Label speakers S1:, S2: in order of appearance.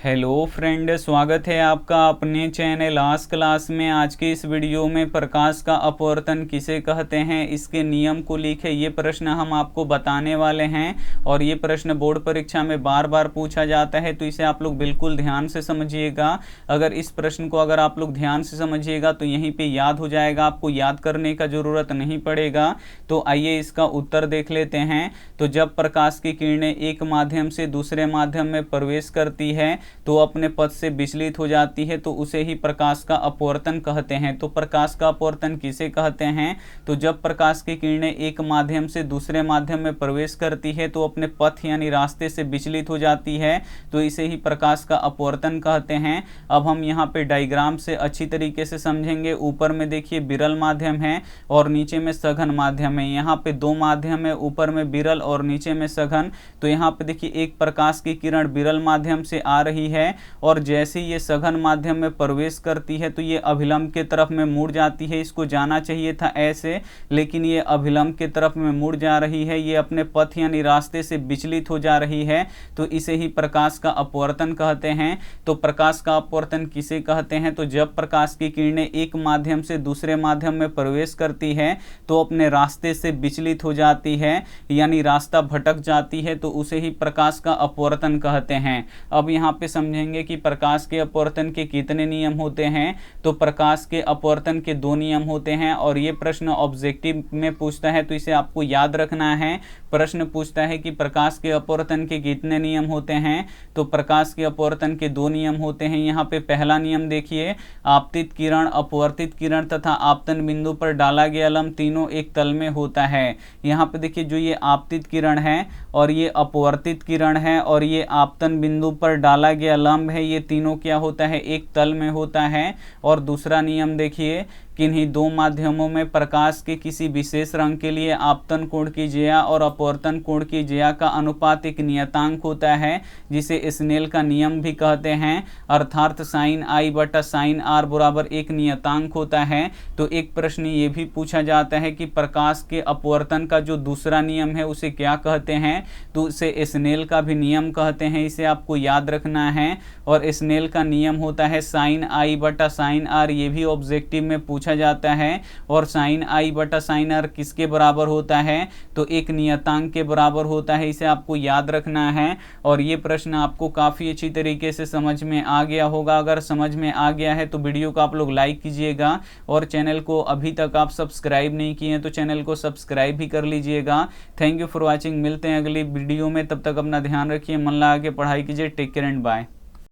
S1: Hello friend, स्वागत है आपका अपने चैनल आज क्लास में। आज के इस वीडियो में प्रकाश का अपवर्तन किसे कहते हैं, इसके नियम को लिखे ये प्रश्न हम आपको बताने वाले हैं। और ये प्रश्न बोर्ड परीक्षा में बार बार पूछा जाता है, तो इसे आप लोग बिल्कुल ध्यान से समझिएगा। अगर इस प्रश्न को आप लोग ध्यान से समझिएगा तो यहीं पर याद हो जाएगा, आपको याद करने का ज़रूरत नहीं पड़ेगा। तो आइए इसका उत्तर देख लेते हैं। तो जब प्रकाश की किरणें एक माध्यम से दूसरे माध्यम में प्रवेश करती है तो अपने पथ से विचलित हो जाती है, तो उसे ही प्रकाश का अपवर्तन कहते हैं। तो प्रकाश का अपवर्तन किसे कहते हैं? तो जब प्रकाश की किरणें एक माध्यम से दूसरे माध्यम में प्रवेश करती है तो अपने पथ यानी रास्ते से विचलित हो जाती है, तो इसे ही प्रकाश का अपवर्तन कहते हैं। अब हम यहाँ पे डायग्राम से अच्छी तरीके से समझेंगे। ऊपर में देखिए विरल माध्यम है और नीचे में सघन माध्यम है। यहाँ पे दो माध्यम है, ऊपर में विरल और नीचे में सघन। तो यहाँ पे देखिए एक प्रकाश की किरण विरल माध्यम से आ रही है और जैसे ये सघन माध्यम में प्रवेश करती है तो ये अभिलंब के तरफ में मुड़ जाती है। इसको जाना चाहिए था ऐसे, लेकिन ये अभिलंब के तरफ में मुड़ जा रही है, ये अपने पथ यानी रास्ते से विचलित हो जा रही है, तो इसे ही प्रकाश का अपवर्तन कहते हैं। तो प्रकाश का अपवर्तन किसे कहते हैं? तो जब प्रकाश की किरणें एक माध्यम से दूसरे माध्यम में प्रवेश करती है तो अपने रास्ते से विचलित हो जाती है यानी रास्ता भटक जाती है, तो उसे ही प्रकाश का अपवर्तन कहते हैं। अब यहाँ पे समझेंगे कि प्रकाश के अपवर्तन के कितने नियम होते हैं। तो प्रकाश के अपवर्तन के दो नियम होते हैं और ये प्रश्न ऑब्जेक्टिव में पूछता है, तो इसे आपको याद रखना है। प्रश्न पूछता है कि प्रकाश के अपवर्तन के कितने नियम होते हैं। तो प्रकाश के अपवर्तन के दो नियम होते हैं। यहाँ पे पहला नियम देखिए, आपतित किरण, अपवर्तित किरण तथा आपतन बिंदु पर डाला गया लंब तीनों एक तल में होता है। यहाँ पे देखिए जो ये आपतित किरण है और ये अपवर्तित किरण है और ये आपतन बिंदु पर डाला गया लंब है, ये तीनों क्या होता है? एक तल में होता है। और दूसरा नियम देखिए, किन्हीं दो माध्यमों में प्रकाश के किसी विशेष रंग के लिए आपतन कोण की ज्या और अपवर्तन कोण की ज्या का अनुपात एक नियतांक होता है, जिसे स्नेल का नियम भी कहते हैं। अर्थात साइन आई बटा साइन आर बराबर एक नियतांक होता है। तो एक प्रश्न ये भी पूछा जाता है कि प्रकाश के अपवर्तन का जो दूसरा नियम है उसे क्या कहते हैं? तो उसे स्नेल का भी नियम कहते हैं, इसे आपको याद रखना है। और स्नेल का नियम होता है साइन आई बटा साइन आर, ये भी ऑब्जेक्टिव में पूछा जाता है। और साइन आई बटा साइन आर किसके बराबर होता है? तो एक नियतांक के बराबर होता है, इसे आपको याद रखना है। और ये प्रश्न आपको काफ़ी अच्छी तरीके से समझ में आ गया होगा। अगर समझ में आ गया है तो वीडियो को आप लोग लाइक कीजिएगा और चैनल को अभी तक आप सब्सक्राइब नहीं किए हैं तो चैनल को सब्सक्राइब भी कर लीजिएगा। Thank you for watching. मिलते हैं अगली वीडियो में, तब तक अपना ध्यान रखिए, मन लगा के पढ़ाई कीजिए। Take care and bye.